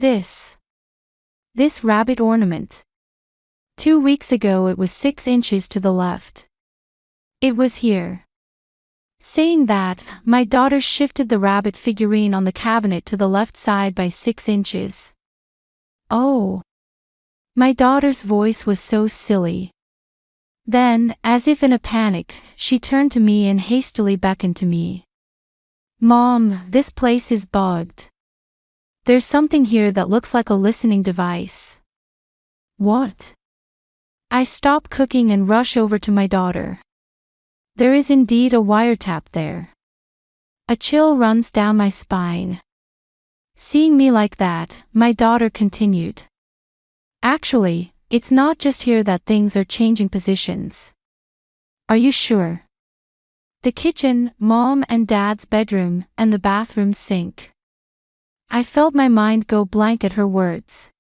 This. This rabbit ornament. 2 weeks ago it was 6 inches to the left. It was here. Saying that, my daughter shifted the rabbit figurine on the cabinet to the left side by 6 inches. Oh. My daughter's voice was so silly. Then, as if in a panic, she turned to me and hastily beckoned to me. Mom, this place is bugged. There's something here that looks like a listening device. What? I stop cooking and rush over to my daughter. There is indeed a wiretap there. A chill runs down my spine. Seeing me like that, my daughter continued. Actually, it's not just here that things are changing positions. Are you sure? The kitchen, Mom and Dad's bedroom, and the bathroom sink. I felt my mind go blank at her words.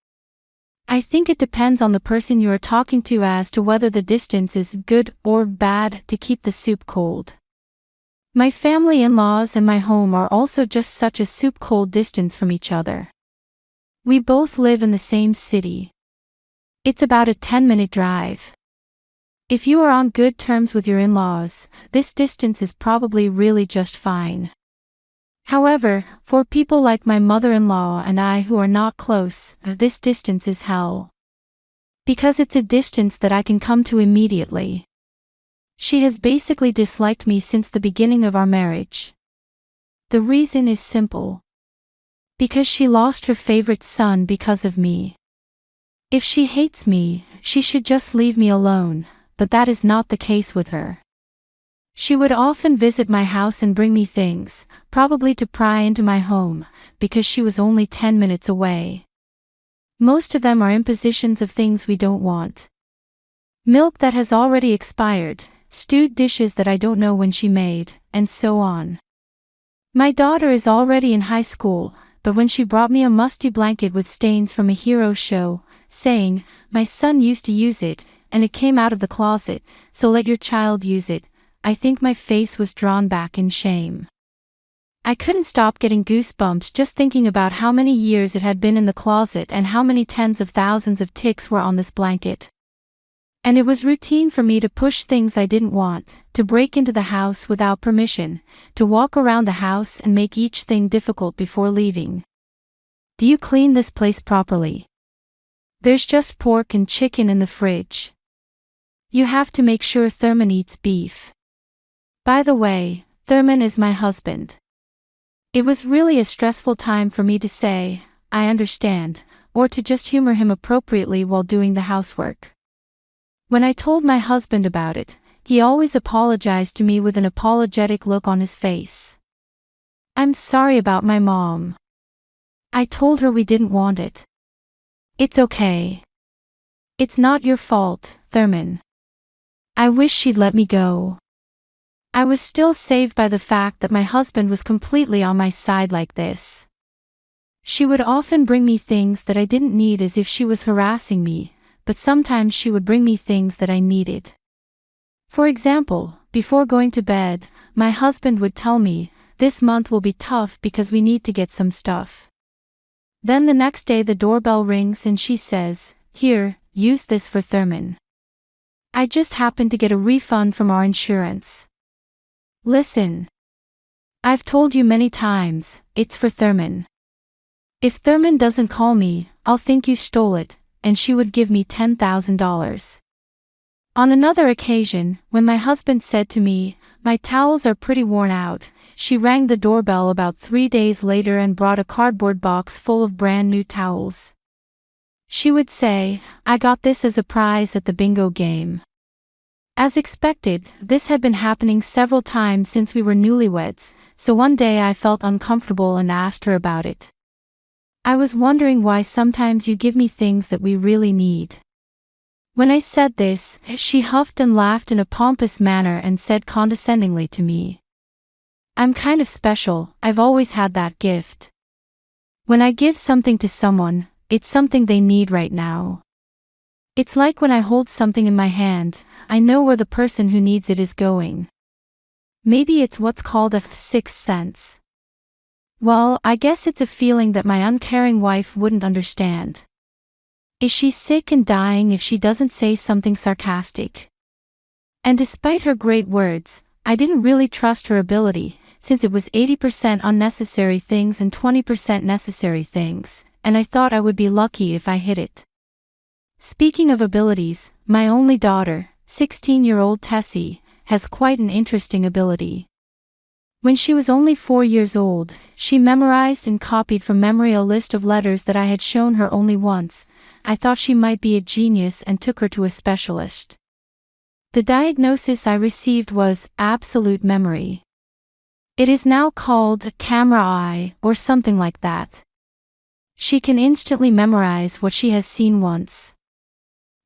I think it depends on the person you are talking to as to whether the distance is good or bad to keep the soup cold. My family in-laws and my home are also just such a soup-cold distance from each other. We both live in the same city. It's about a 10-minute drive. If you are on good terms with your in-laws, this distance is probably really just fine. However, for people like my mother-in-law and I who are not close, this distance is hell. Because it's a distance that I can come to immediately. She has basically disliked me since the beginning of our marriage. The reason is simple. Because she lost her favorite son because of me. If she hates me, she should just leave me alone, but that is not the case with her. She would often visit my house and bring me things, probably to pry into my home, because she was only 10 minutes away. Most of them are impositions of things we don't want. Milk that has already expired, stewed dishes that I don't know when she made, and so on. My daughter is already in high school, but when she brought me a musty blanket with stains from a hero show, saying, "My son used to use it, and it came out of the closet, so let your child use it," I think my face was drawn back in shame. I couldn't stop getting goosebumps just thinking about how many years it had been in the closet and how many tens of thousands of ticks were on this blanket. And it was routine for me to push things I didn't want, to break into the house without permission, to walk around the house and make each thing difficult before leaving. Do you clean this place properly? There's just pork and chicken in the fridge. You have to make sure Thurman eats beef. By the way, Thurman is my husband. It was really a stressful time for me to say, "I understand," or to just humor him appropriately while doing the housework. When I told my husband about it, he always apologized to me with an apologetic look on his face. "I'm sorry about my mom. I told her we didn't want it." "It's okay. It's not your fault, Thurman. I wish she'd let me go." I was still saved by the fact that my husband was completely on my side like this. She would often bring me things that I didn't need as if she was harassing me, but sometimes she would bring me things that I needed. For example, before going to bed, my husband would tell me, "This month will be tough because we need to get some stuff." Then the next day the doorbell rings and she says, "Here, use this for Thurman." I just happened to get a refund from our insurance. Listen. I've told you many times, it's for Thurman. If Thurman doesn't call me, I'll think you stole it, and she would give me $10,000. On another occasion, when my husband said to me, "My towels are pretty worn out," she rang the doorbell about 3 days later and brought a cardboard box full of brand new towels. She would say, "I got this as a prize at the bingo game." As expected, this had been happening several times since we were newlyweds, so one day I felt uncomfortable and asked her about it. I was wondering why sometimes you give me things that we really need. When I said this, she huffed and laughed in a pompous manner and said condescendingly to me, "I'm kind of special, I've always had that gift. When I give something to someone, it's something they need right now. It's like when I hold something in my hand, I know where the person who needs it is going. Maybe it's what's called a sixth sense." Well, I guess it's a feeling that my uncaring wife wouldn't understand. Is she sick and dying if she doesn't say something sarcastic? And despite her great words, I didn't really trust her ability, since it was 80% unnecessary things and 20% necessary things, and I thought I would be lucky if I hit it. Speaking of abilities, my only daughter, 16-year-old Tessie, has quite an interesting ability. When she was only 4 years old, she memorized and copied from memory a list of letters that I had shown her only once. I thought she might be a genius and took her to a specialist. The diagnosis I received was absolute memory. It is now called camera eye or something like that. She can instantly memorize what she has seen once.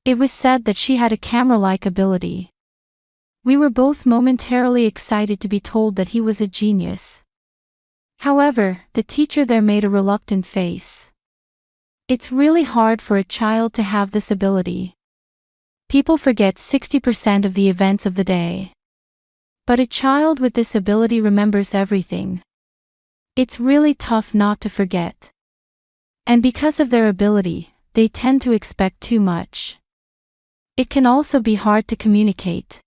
It was said that she had a camera-like ability. We were both momentarily excited to be told that he was a genius. However, the teacher there made a reluctant face. It's really hard for a child to have this ability. People forget 60% of the events of the day. But a child with this ability remembers everything. It's really tough not to forget. And because of their ability, they tend to expect too much. It can also be hard to communicate.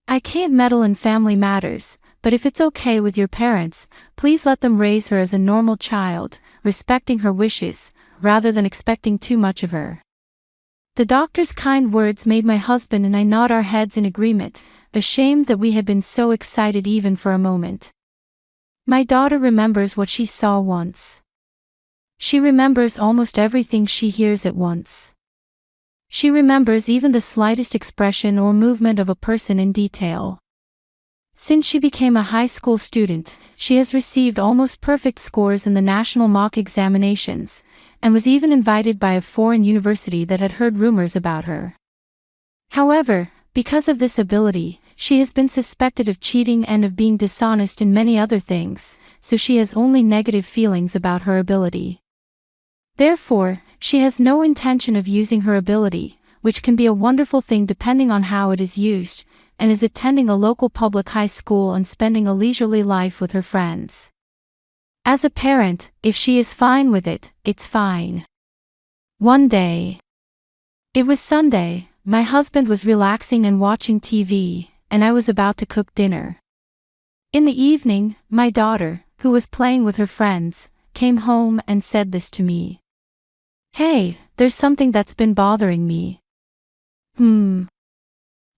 I can't meddle in family matters, but if it's okay with your parents, please let them raise her as a normal child, respecting her wishes, rather than expecting too much of her. The doctor's kind words made my husband and I nod our heads in agreement, ashamed that we had been so excited even for a moment. My daughter remembers what she saw once. She remembers almost everything she hears at once. She remembers even the slightest expression or movement of a person in detail. Since she became a high school student, she has received almost perfect scores in the national mock examinations, and was even invited by a foreign university that had heard rumors about her. However, because of this ability, she has been suspected of cheating and of being dishonest in many other things, so she has only negative feelings about her ability. Therefore, she has no intention of using her ability, which can be a wonderful thing depending on how it is used, and is attending a local public high school and spending a leisurely life with her friends. As a parent, if she is fine with it, it's fine. One day. It was Sunday, my husband was relaxing and watching TV, and I was about to cook dinner. In the evening, my daughter, who was playing with her friends, came home and said this to me. "Hey, there's something that's been bothering me."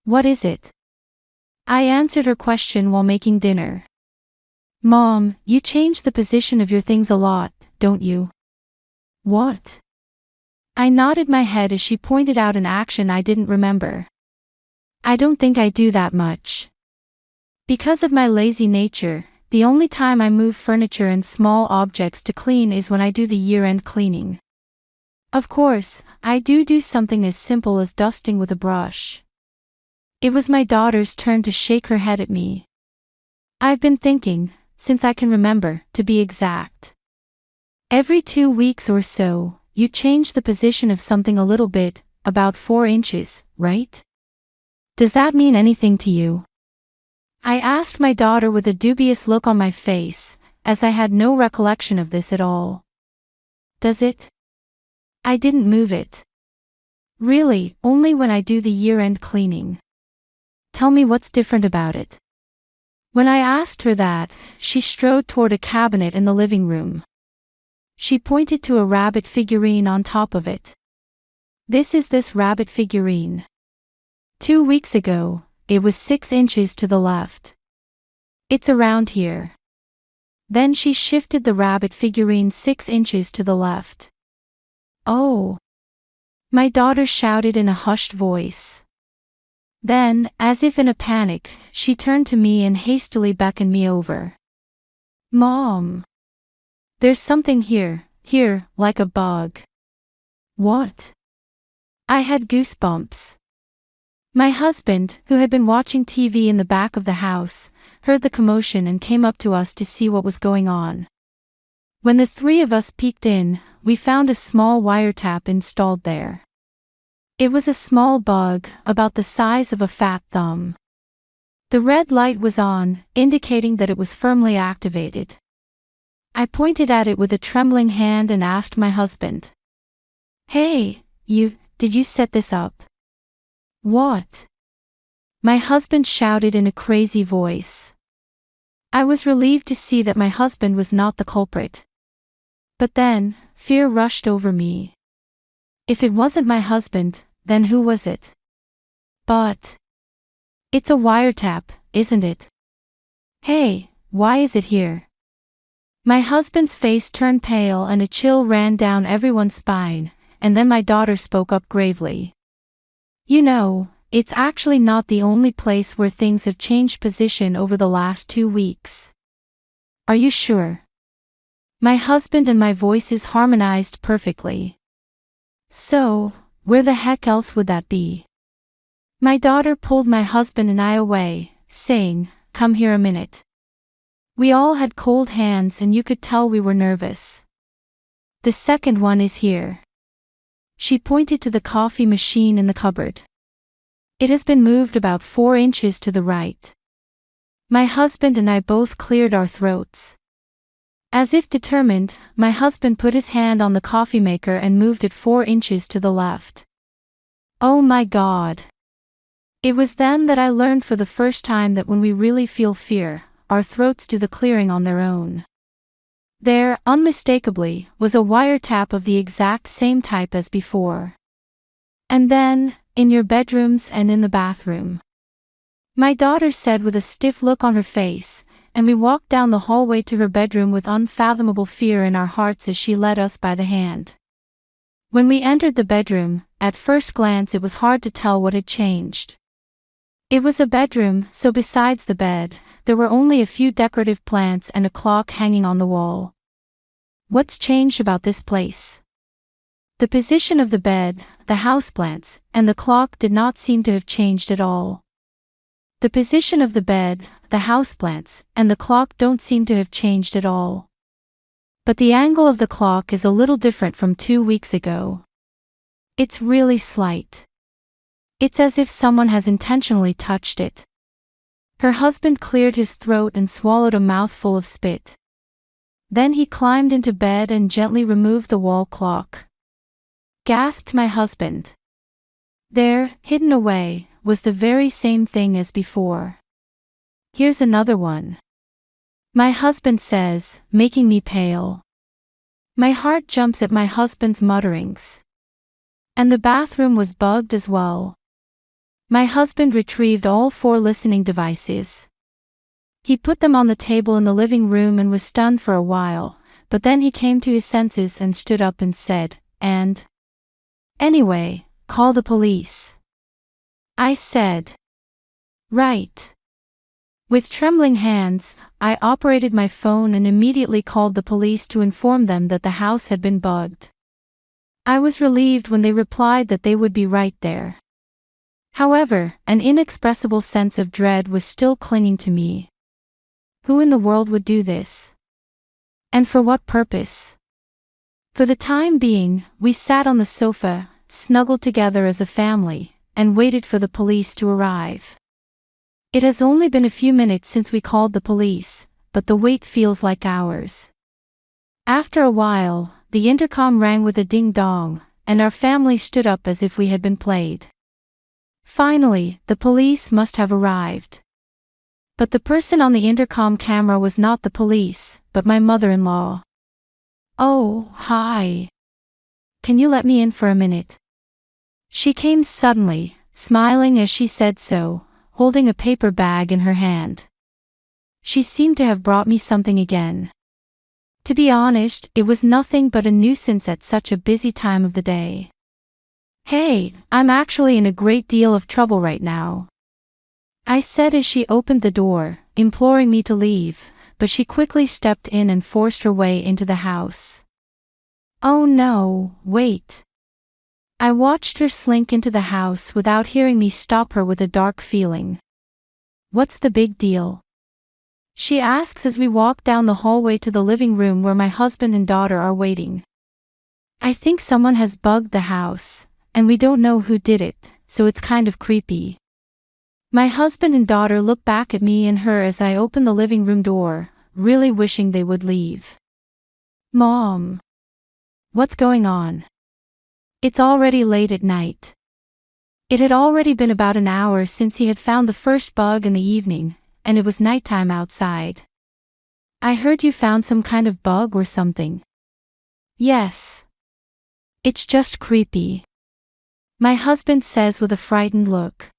What is it? I answered her question while making dinner. "Mom, you change the position of your things a lot, don't you?" "What?" I nodded my head as she pointed out an action I didn't remember. "I don't think I do that much. Because of my lazy nature, the only time I move furniture and small objects to clean is when I do the year-end cleaning. Of course, I do something as simple as dusting with a brush." It was my daughter's turn to shake her head at me. "I've been thinking, since I can remember, to be exact. Every 2 weeks or so, you change the position of something a little bit, about 4 inches, right? Does that mean anything to you?" I asked my daughter with a dubious look on my face, as I had no recollection of this at all. "Does it? I didn't move it. Really, only when I do the year-end cleaning. Tell me what's different about it." When I asked her that, she strode toward a cabinet in the living room. She pointed to a rabbit figurine on top of it. "This is this rabbit figurine. 2 weeks ago, it was 6 inches to the left. It's around here." Then she shifted the rabbit figurine 6 inches to the left. "Oh!" my daughter shouted in a hushed voice. Then, as if in a panic, she turned to me and hastily beckoned me over. "Mom! There's something here, like a bug." "What?" I had goosebumps. My husband, who had been watching TV in the back of the house, heard the commotion and came up to us to see what was going on. When the 3 of us peeked in, we found a small wiretap installed there. It was a small bug, about the size of a fat thumb. The red light was on, indicating that it was firmly activated. I pointed at it with a trembling hand and asked my husband. Hey, did you set this up? What? My husband shouted in a crazy voice. I was relieved to see that my husband was not the culprit. But then, fear rushed over me. If it wasn't my husband, then who was it? But it's a wiretap, isn't it? Hey, why is it here? My husband's face turned pale and a chill ran down everyone's spine, and then my daughter spoke up gravely. You know, it's actually not the only place where things have changed position over the last 2 weeks. Are you sure? My husband and my voices harmonized perfectly. So, where the heck else would that be? My daughter pulled my husband and I away, saying, "Come here a minute." We all had cold hands and you could tell we were nervous. The second one is here. She pointed to the coffee machine in the cupboard. It has been moved about 4 inches to the right. My husband and I both cleared our throats. As if determined, my husband put his hand on the coffee maker and moved it 4 inches to the left. Oh my God! It was then that I learned for the first time that when we really feel fear, our throats do the clearing on their own. There, unmistakably, was a wiretap of the exact same type as before. And then, in your bedrooms and in the bathroom. My daughter said with a stiff look on her face, and we walked down the hallway to her bedroom with unfathomable fear in our hearts as she led us by the hand. When we entered the bedroom, at first glance it was hard to tell what had changed. It was a bedroom, so besides the bed, there were only a few decorative plants and a clock hanging on the wall. What's changed about this place? The position of the bed, the houseplants, and the clock did not seem to have changed at all. The position of the bed, the houseplants, and the clock don't seem to have changed at all. But the angle of the clock is a little different from 2 weeks ago. It's really slight. It's as if someone has intentionally touched it. Her husband cleared his throat and swallowed a mouthful of spit. Then he climbed into bed and gently removed the wall clock. Gasped my husband. There, hidden away, was the very same thing as before. Here's another one. My husband says, making me pale. My heart jumps at my husband's mutterings. And the bathroom was bugged as well. My husband retrieved all 4 listening devices. He put them on the table in the living room and was stunned for a while, but then he came to his senses and stood up and said, Anyway, call the police. I said. Right. With trembling hands, I operated my phone and immediately called the police to inform them that the house had been bugged. I was relieved when they replied that they would be right there. However, an inexpressible sense of dread was still clinging to me. Who in the world would do this? And for what purpose? For the time being, we sat on the sofa, snuggled together as a family, and waited for the police to arrive. It has only been a few minutes since we called the police, but the wait feels like hours. After a while, the intercom rang with a ding-dong, and our family stood up as if we had been played. Finally, the police must have arrived. But the person on the intercom camera was not the police, but my mother-in-law. Oh, hi. Can you let me in for a minute? She came suddenly, smiling as she said so, holding a paper bag in her hand. She seemed to have brought me something again. To be honest, it was nothing but a nuisance at such a busy time of the day. Hey, I'm actually in a great deal of trouble right now, I said as she opened the door, imploring me to leave, but she quickly stepped in and forced her way into the house. Oh no, wait. I watched her slink into the house without hearing me stop her with a dark feeling. What's the big deal? She asks as we walk down the hallway to the living room where my husband and daughter are waiting. I think someone has bugged the house, and we don't know who did it, so it's kind of creepy. My husband and daughter look back at me and her as I open the living room door, really wishing they would leave. Mom. What's going on? It's already late at night. It had already been about an hour since he had found the first bug in the evening, and it was nighttime outside. I heard you found some kind of bug or something. Yes. It's just creepy. My husband says with a frightened look.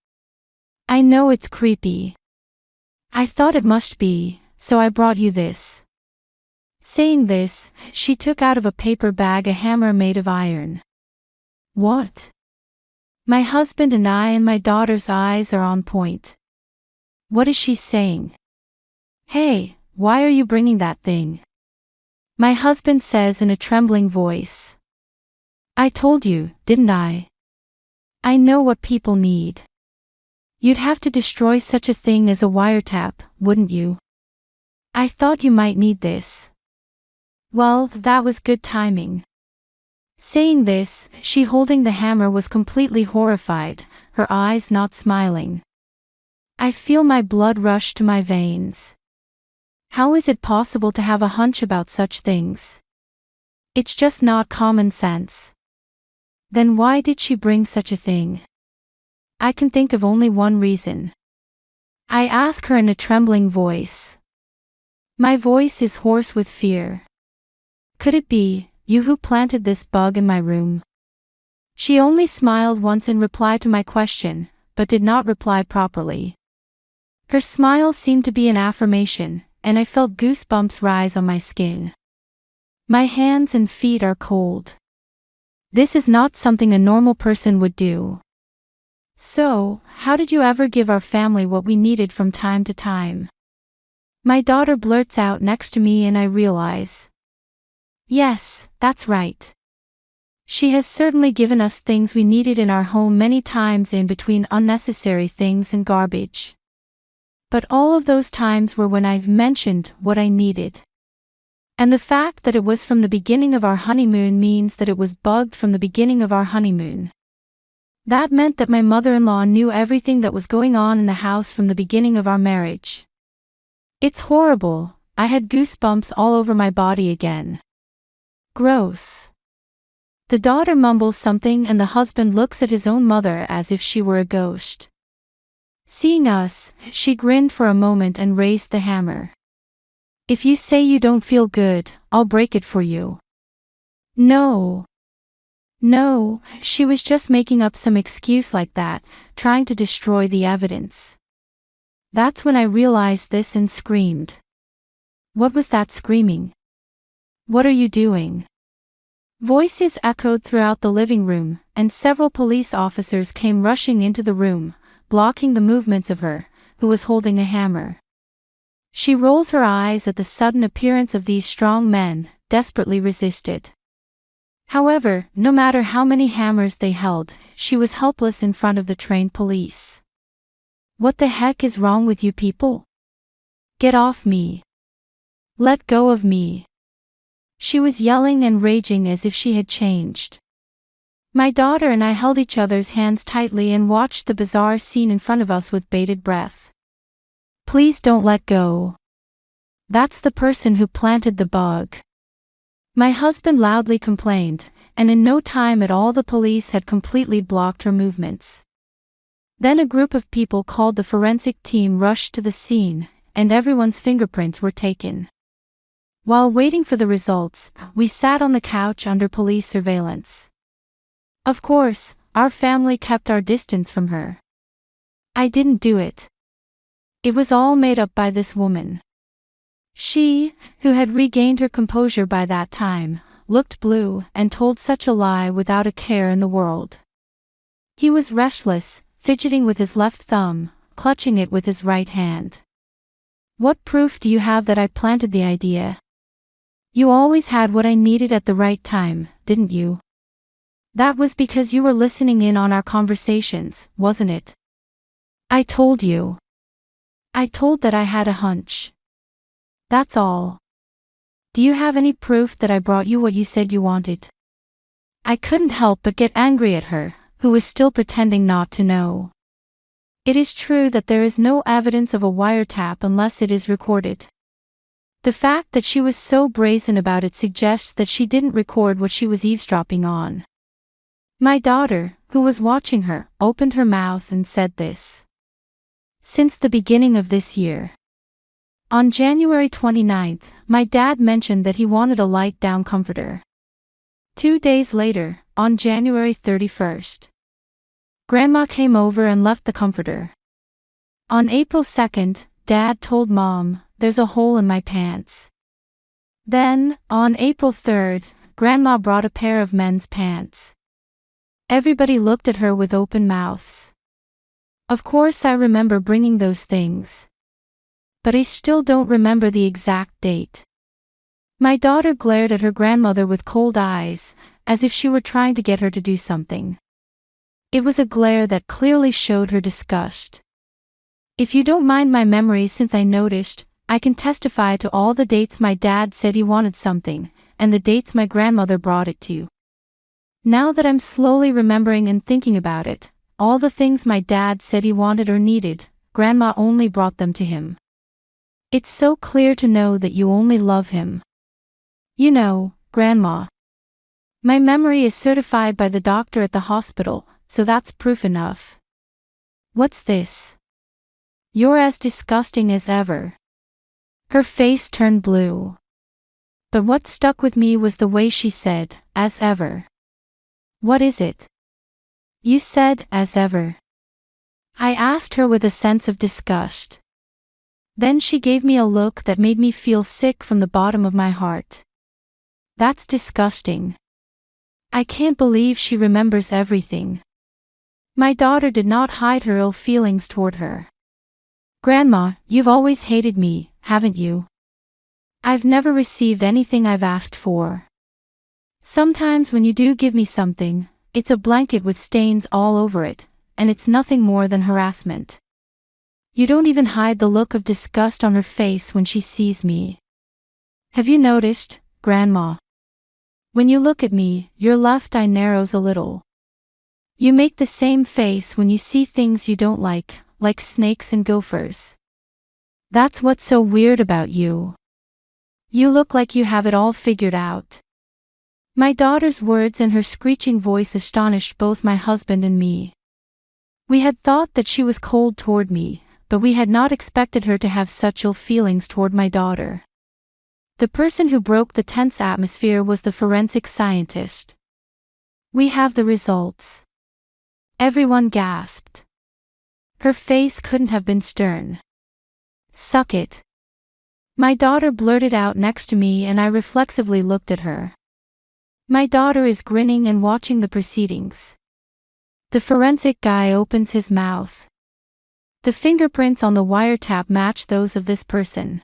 I know it's creepy. I thought it must be, so I brought you this. Saying this, she took out of a paper bag a hammer made of iron. What? My husband and my daughter's eyes are on point. What is she saying? Hey, why are you bringing that thing? My husband says in a trembling voice. I told you, didn't I? I know what people need. You'd have to destroy such a thing as a wiretap, wouldn't you? I thought you might need this. Well, that was good timing. Saying this, she holding the hammer was completely horrified, her eyes not smiling. I feel my blood rush to my veins. How is it possible to have a hunch about such things? It's just not common sense. Then why did she bring such a thing? I can think of only one reason. I ask her in a trembling voice. My voice is hoarse with fear. Could it be, you who planted this bug in my room? She only smiled once in reply to my question, but did not reply properly. Her smile seemed to be an affirmation, and I felt goosebumps rise on my skin. My hands and feet are cold. This is not something a normal person would do. So, how did you ever give our family what we needed from time to time? My daughter blurts out next to me and I realize. Yes, that's right. She has certainly given us things we needed in our home many times in between unnecessary things and garbage. But all of those times were when I've mentioned what I needed. And the fact that it was from the beginning of our honeymoon means that it was bugged from the beginning of our honeymoon. That meant that my mother-in-law knew everything that was going on in the house from the beginning of our marriage. It's horrible, I had goosebumps all over my body again. Gross. The daughter mumbles something and the husband looks at his own mother as if she were a ghost. Seeing us, she grinned for a moment and raised the hammer. If you say you don't feel good, I'll break it for you. No. No, she was just making up some excuse like that, trying to destroy the evidence. That's when I realized this and screamed. What was that screaming? What are you doing? Voices echoed throughout the living room, and several police officers came rushing into the room, blocking the movements of her, who was holding a hammer. She rolls her eyes at the sudden appearance of these strong men, desperately resisted. However, no matter how many hammers they held, she was helpless in front of the trained police. What the heck is wrong with you people? Get off me. Let go of me. She was yelling and raging as if she had changed. My daughter and I held each other's hands tightly and watched the bizarre scene in front of us with bated breath. Please don't let go. That's the person who planted the bug. My husband loudly complained, and in no time at all the police had completely blocked her movements. Then a group of people called the forensic team rushed to the scene, and everyone's fingerprints were taken. While waiting for the results, we sat on the couch under police surveillance. Of course, our family kept our distance from her. I didn't do it. It was all made up by this woman. She, who had regained her composure by that time, looked blue and told such a lie without a care in the world. He was restless, fidgeting with his left thumb, clutching it with his right hand. What proof do you have that I planted the idea? You always had what I needed at the right time, didn't you? That was because you were listening in on our conversations, wasn't it? I told you. I told that I had a hunch. That's all. Do you have any proof that I brought you what you said you wanted? I couldn't help but get angry at her, who was still pretending not to know. It is true that there is no evidence of a wiretap unless it is recorded. The fact that she was so brazen about it suggests that she didn't record what she was eavesdropping on. My daughter, who was watching her, opened her mouth and said this. Since the beginning of this year. On January 29th, my dad mentioned that he wanted a light-down comforter. 2 days later, on January 31st, Grandma came over and left the comforter. On April 2nd, Dad told Mom, "There's a hole in my pants." Then, on April 3rd, Grandma brought a pair of men's pants. Everybody looked at her with open mouths. Of course I remember bringing those things. But I still don't remember the exact date. My daughter glared at her grandmother with cold eyes, as if she were trying to get her to do something. It was a glare that clearly showed her disgust. If you don't mind my memory, since I noticed, I can testify to all the dates my dad said he wanted something, and the dates my grandmother brought it to. Now that I'm slowly remembering and thinking about it, all the things my dad said he wanted or needed, Grandma only brought them to him. It's so clear to know that you only love him. You know, Grandma. My memory is certified by the doctor at the hospital, so that's proof enough. What's this? You're as disgusting as ever. Her face turned blue. But what stuck with me was the way she said, "as ever." What is it? You said, "as ever." I asked her with a sense of disgust. Then she gave me a look that made me feel sick from the bottom of my heart. That's disgusting. I can't believe she remembers everything. My daughter did not hide her ill feelings toward her. Grandma, you've always hated me, haven't you? I've never received anything I've asked for. Sometimes when you do give me something, it's a blanket with stains all over it, and it's nothing more than harassment. You don't even hide the look of disgust on her face when she sees me. Have you noticed, Grandma? When you look at me, your left eye narrows a little. You make the same face when you see things you don't like snakes and gophers. That's what's so weird about you. You look like you have it all figured out. My daughter's words and her screeching voice astonished both my husband and me. We had thought that she was cold toward me, but we had not expected her to have such ill feelings toward my daughter. The person who broke the tense atmosphere was the forensic scientist. We have the results. Everyone gasped. Her face couldn't have been stern. Suck it. My daughter blurted out next to me, and I reflexively looked at her. My daughter is grinning and watching the proceedings. The forensic guy opens his mouth. The fingerprints on the wiretap match those of this person.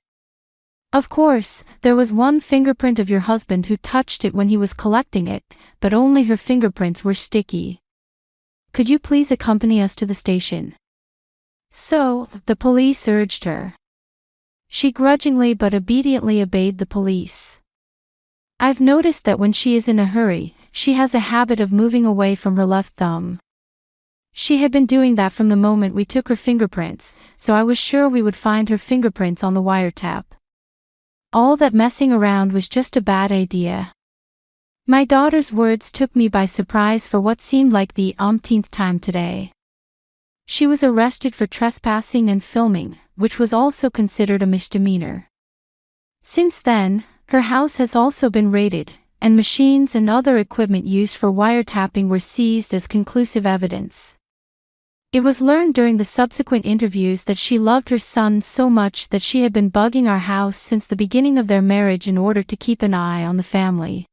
Of course, there was one fingerprint of your husband who touched it when he was collecting it, but only her fingerprints were sticky. Could you please accompany us to the station? So, the police urged her. She grudgingly but obediently obeyed the police. I've noticed that when she is in a hurry, she has a habit of moving away from her left thumb. She had been doing that from the moment we took her fingerprints, so I was sure we would find her fingerprints on the wiretap. All that messing around was just a bad idea. My daughter's words took me by surprise for what seemed like the umpteenth time today. She was arrested for trespassing and filming, which was also considered a misdemeanor. Since then, her house has also been raided, and machines and other equipment used for wiretapping were seized as conclusive evidence. It was learned during the subsequent interviews that she loved her son so much that she had been bugging our house since the beginning of their marriage in order to keep an eye on the family.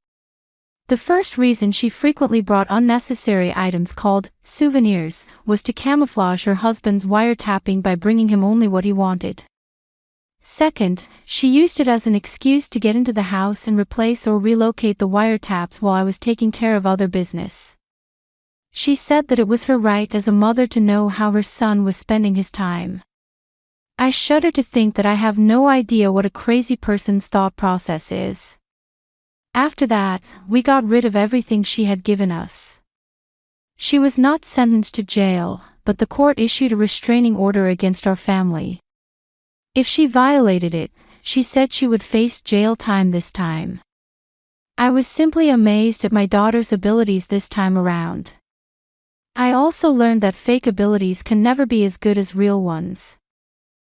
The first reason she frequently brought unnecessary items called souvenirs was to camouflage her husband's wiretapping by bringing him only what he wanted. Second, she used it as an excuse to get into the house and replace or relocate the wiretaps while I was taking care of other business. She said that it was her right as a mother to know how her son was spending his time. I shudder to think that I have no idea what a crazy person's thought process is. After that, we got rid of everything she had given us. She was not sentenced to jail, but the court issued a restraining order against our family. If she violated it, she said she would face jail time this time. I was simply amazed at my daughter's abilities this time around. I also learned that fake abilities can never be as good as real ones.